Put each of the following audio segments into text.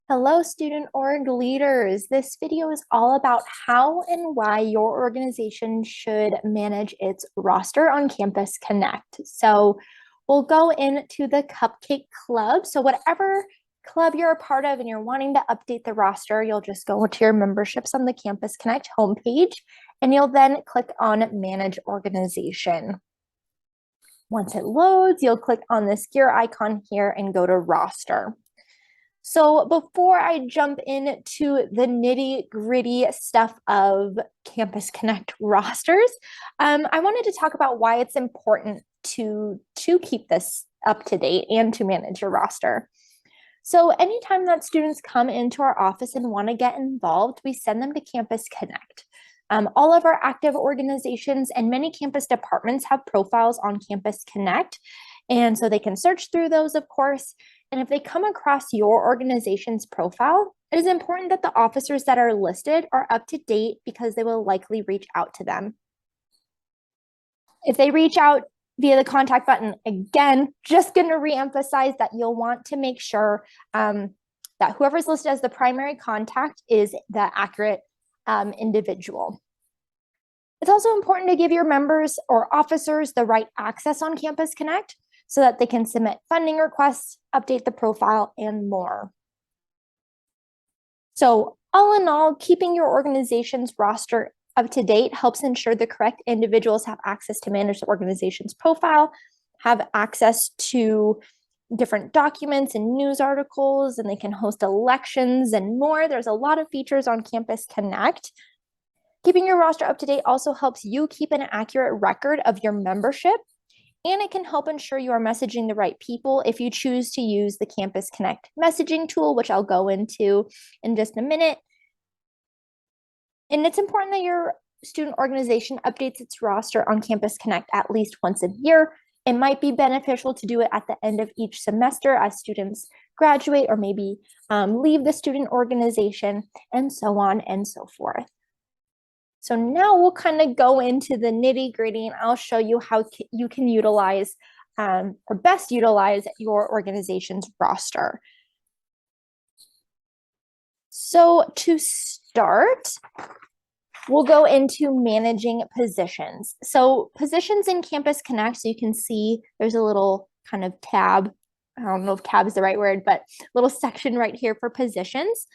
Hello, student org leaders. This video is all about how and why your organization should manage its roster on Campus Connect. So we'll go into the Cupcake Club. So whatever club you're a part of and you're wanting to update the roster, you'll just go to your memberships on the Campus Connect homepage, and you'll then click on Manage Organization. Once it loads, you'll click on this gear icon here and go to Roster. So before I jump into the nitty-gritty stuff of Campus Connect rosters, I wanted to talk about why it's important to keep this up to date and to manage your roster. So anytime that students come into our office and want to get involved, we send them to Campus Connect. All of our active organizations and many campus departments have profiles on Campus Connect, and so they can search through those, of course. And if they come across your organization's profile, it is important that the officers that are listed are up to date because they will likely reach out to them. If they reach out via the contact button, again, just going to reemphasize that you'll want to make sure that whoever's listed as the primary contact is the accurate individual. It's also important to give your members or officers the right access on Campus Connect so that they can submit funding requests, update the profile, and more. So all in all, keeping your organization's roster up to date helps ensure the correct individuals have access to manage the organization's profile, have access to different documents and news articles, and they can host elections and more. There's a lot of features on Campus Connect. Keeping your roster up to date also helps you keep an accurate record of your membership, and it can help ensure you are messaging the right people if you choose to use the Campus Connect messaging tool, which I'll go into in just a minute. And it's important that your student organization updates its roster on Campus Connect at least once a year. It might be beneficial to do it at the end of each semester as students graduate or maybe leave the student organization, and so on and so forth. So now we'll kind of go into the nitty-gritty, and I'll show you how you can utilize or best utilize your organization's roster. So to start, we'll go into managing positions. So positions in Campus Connect, so you can see there's a little kind of tab. I don't know if tab is the right word, but little section right here for positions.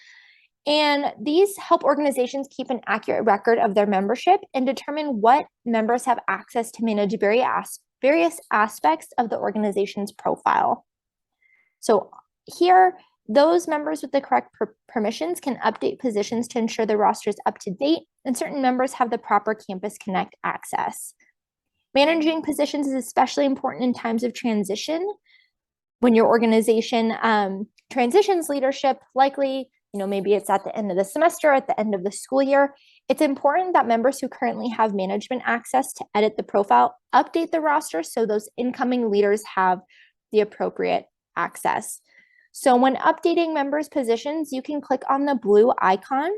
And these help organizations keep an accurate record of their membership and determine what members have access to manage various aspects of the organization's profile. So here, those members with the correct permissions can update positions to ensure the roster is up to date, and certain members have the proper Campus Connect access. Managing positions is especially important in times of transition. When your organization transitions leadership, likely maybe it's at the end of the semester, at the end of the school year, it's important that members who currently have management access to edit the profile update the roster so those incoming leaders have the appropriate access. So when updating members' positions, you can click on the blue icon,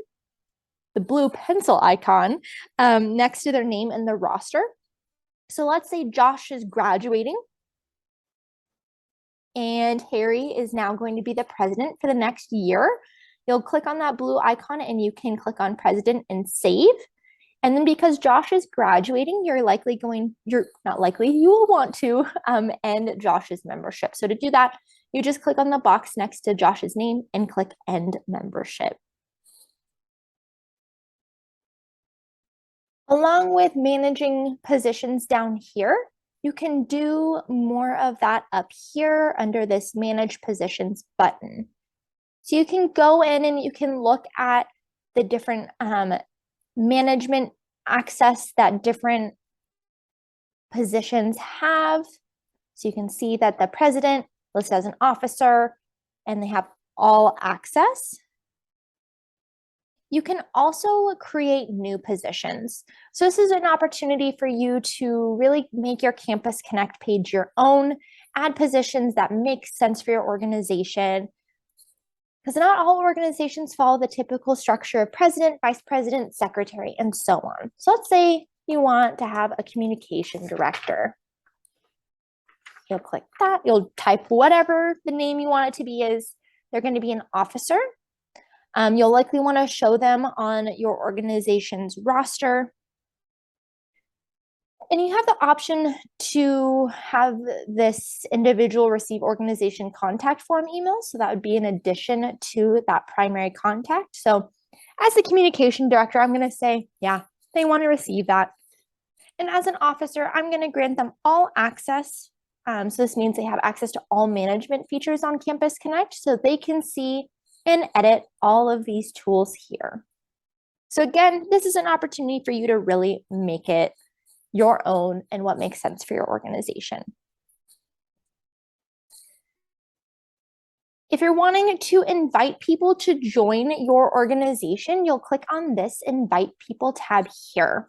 the blue pencil icon next to their name in the roster. So let's say Josh is graduating and Harry is now going to be the president for the next year. You'll click on that blue icon and you can click on president and save. And then because Josh is graduating, you will want to end Josh's membership. So to do that, you just click on the box next to Josh's name and click end membership. Along with managing positions down here, you can do more of that up here under this manage positions button. So you can go in and you can look at the different management access that different positions have. So you can see that the president listed as an officer and they have all access. You can also create new positions. So this is an opportunity for you to really make your Campus Connect page your own, add positions that make sense for your organization, because not all organizations follow the typical structure of president, vice president, secretary, and so on. So let's say you want to have a communication director. You'll click that, you'll type whatever the name you want it to be is, they're going to be an officer. You'll likely want to show them on your organization's roster. And you have the option to have this individual receive organization contact form emails. So that would be in addition to that primary contact. So as the communication director, I'm going to say, yeah, they want to receive that. And as an officer, I'm going to grant them all access. So this means they have access to all management features on Campus Connect so they can see and edit all of these tools here. So again, this is an opportunity for you to really make it your own and what makes sense for your organization. If you're wanting to invite people to join your organization, you'll click on this Invite People tab here.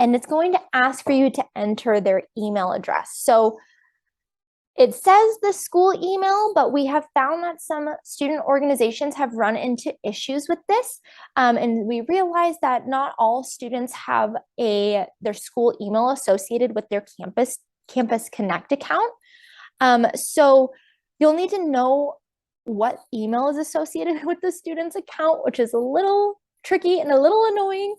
And it's going to ask for you to enter their email address. So it says the school email, but we have found that some student organizations have run into issues with this. And we realized that not all students have their school email associated with their Campus Connect account. So you'll need to know what email is associated with the student's account, which is a little tricky and a little annoying.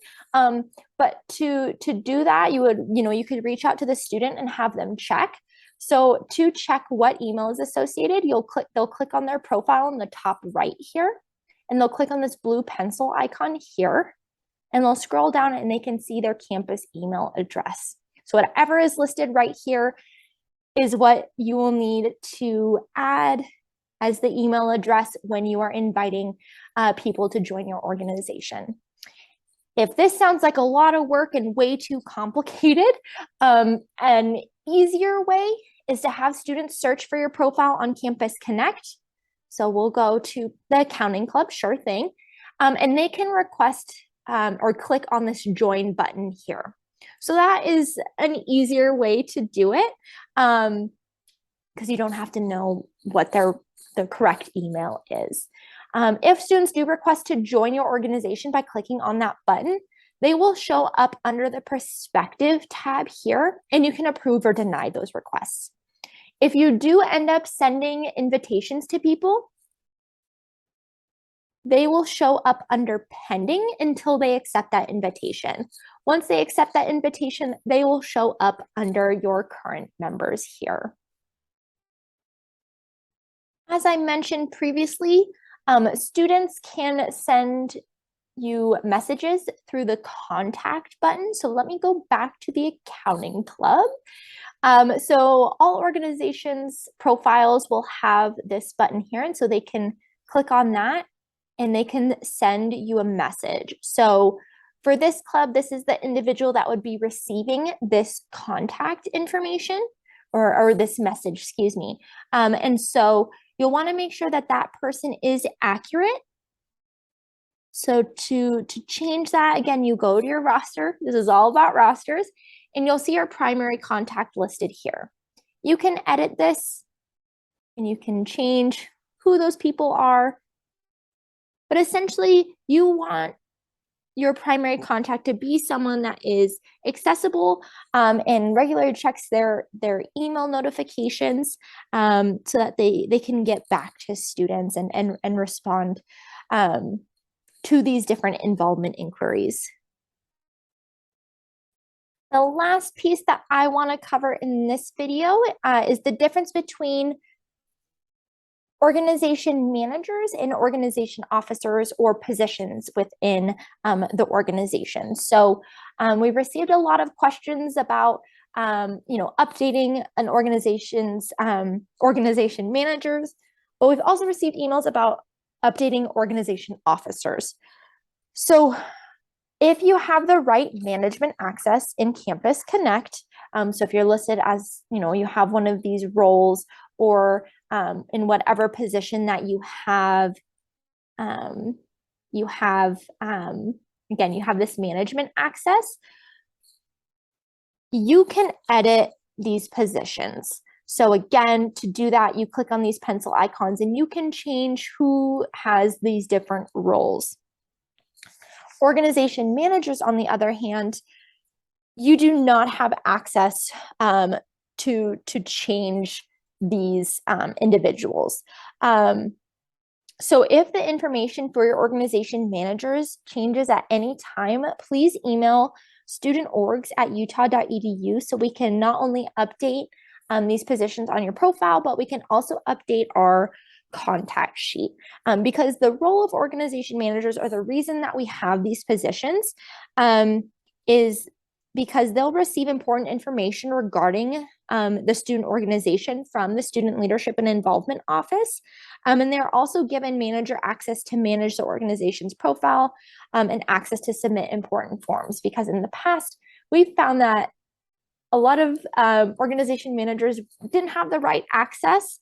But to do that, you could reach out to the student and have them check. So to check what email is associated, they'll click on their profile in the top right here, and they'll click on this blue pencil icon here, and they'll scroll down and they can see their campus email address. So whatever is listed right here is what you will need to add as the email address when you are inviting people to join your organization. If this sounds like a lot of work and way too complicated, an easier way is to have students search for your profile on Campus Connect. So we'll go to the Accounting Club, sure thing, and they can request or click on this join button here. So that is an easier way to do it because you don't have to know what the correct email is. If students do request to join your organization by clicking on that button, they will show up under the Perspective tab here, and you can approve or deny those requests. If you do end up sending invitations to people, they will show up under Pending until they accept that invitation. Once they accept that invitation, they will show up under your current members here. As I mentioned previously, students can send you messages through the contact button. So let me go back to the Accounting Club. So all organizations' profiles will have this button here, and so they can click on that and they can send you a message. So for this club, this is the individual that would be receiving this contact information or this message, excuse me. And so you'll want to make sure that that person is accurate. So to change that, again, you go to your roster. This is all about rosters, and you'll see your primary contact listed here. You can edit this and you can change who those people are. But essentially, you want your primary contact to be someone that is accessible and regularly checks their email notifications so that they can get back to students and respond to these different involvement inquiries. The last piece that I want to cover in this video is the difference between organization managers and organization officers or positions within the organization. So we've received a lot of questions about updating an organization's organization managers, but we've also received emails about updating organization officers. So if you have the right management access in Campus Connect, so if you're listed as, you have one of these roles or in whatever position that you have again, you have this management access, you can edit these positions. So again, to do that, you click on these pencil icons and you can change who has these different roles. Organization managers, on the other hand, you do not have access to change these individuals. So if the information for your organization managers changes at any time, please email studentorgs@utah.edu so we can not only update these positions on your profile, but we can also update our contact sheet, because the role of organization managers, or the reason that we have these positions, is because they'll receive important information regarding the student organization from the Student Leadership and Involvement Office. And they're also given manager access to manage the organization's profile, and access to submit important forms, because in the past, we've found that a lot of organization managers didn't have the right access.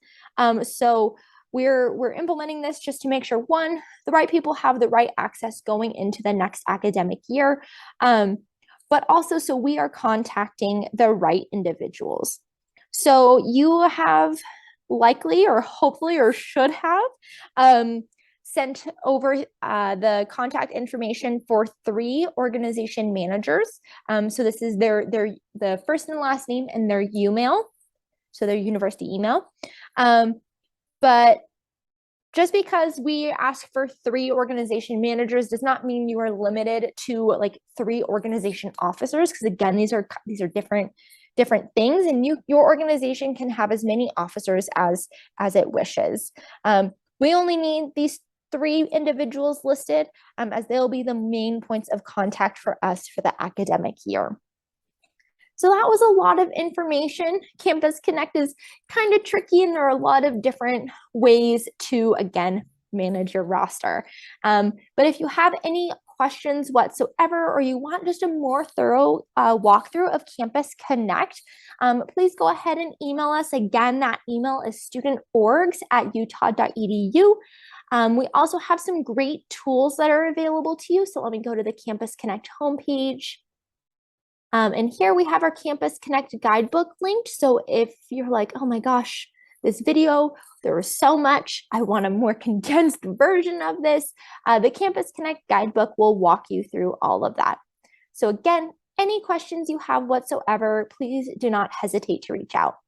So we're implementing this just to make sure, one, the right people have the right access going into the next academic year, but also so we are contacting the right individuals. So you have likely, or hopefully, or should have sent over the contact information for 3 organization managers. So this is the first and last name and their email, so their university email. But just because we ask for 3 organization managers does not mean you are limited to like 3 organization officers, because again, these are different things, and your organization can have as many officers as it wishes. We only need these 3 individuals listed, as they'll be the main points of contact for us for the academic year. So that was a lot of information. Campus Connect is kind of tricky, and there are a lot of different ways to, again, manage your roster. But if you have any questions whatsoever, or you want just a more thorough walkthrough of Campus Connect, please go ahead and email us. Again, that email is studentorgs@utah.edu. We also have some great tools that are available to you. So let me go to the Campus Connect homepage. And here we have our Campus Connect guidebook linked. So if you're like, oh my gosh, this video, there was so much, I want a more condensed version of this, the Campus Connect guidebook will walk you through all of that. So again, any questions you have whatsoever, please do not hesitate to reach out.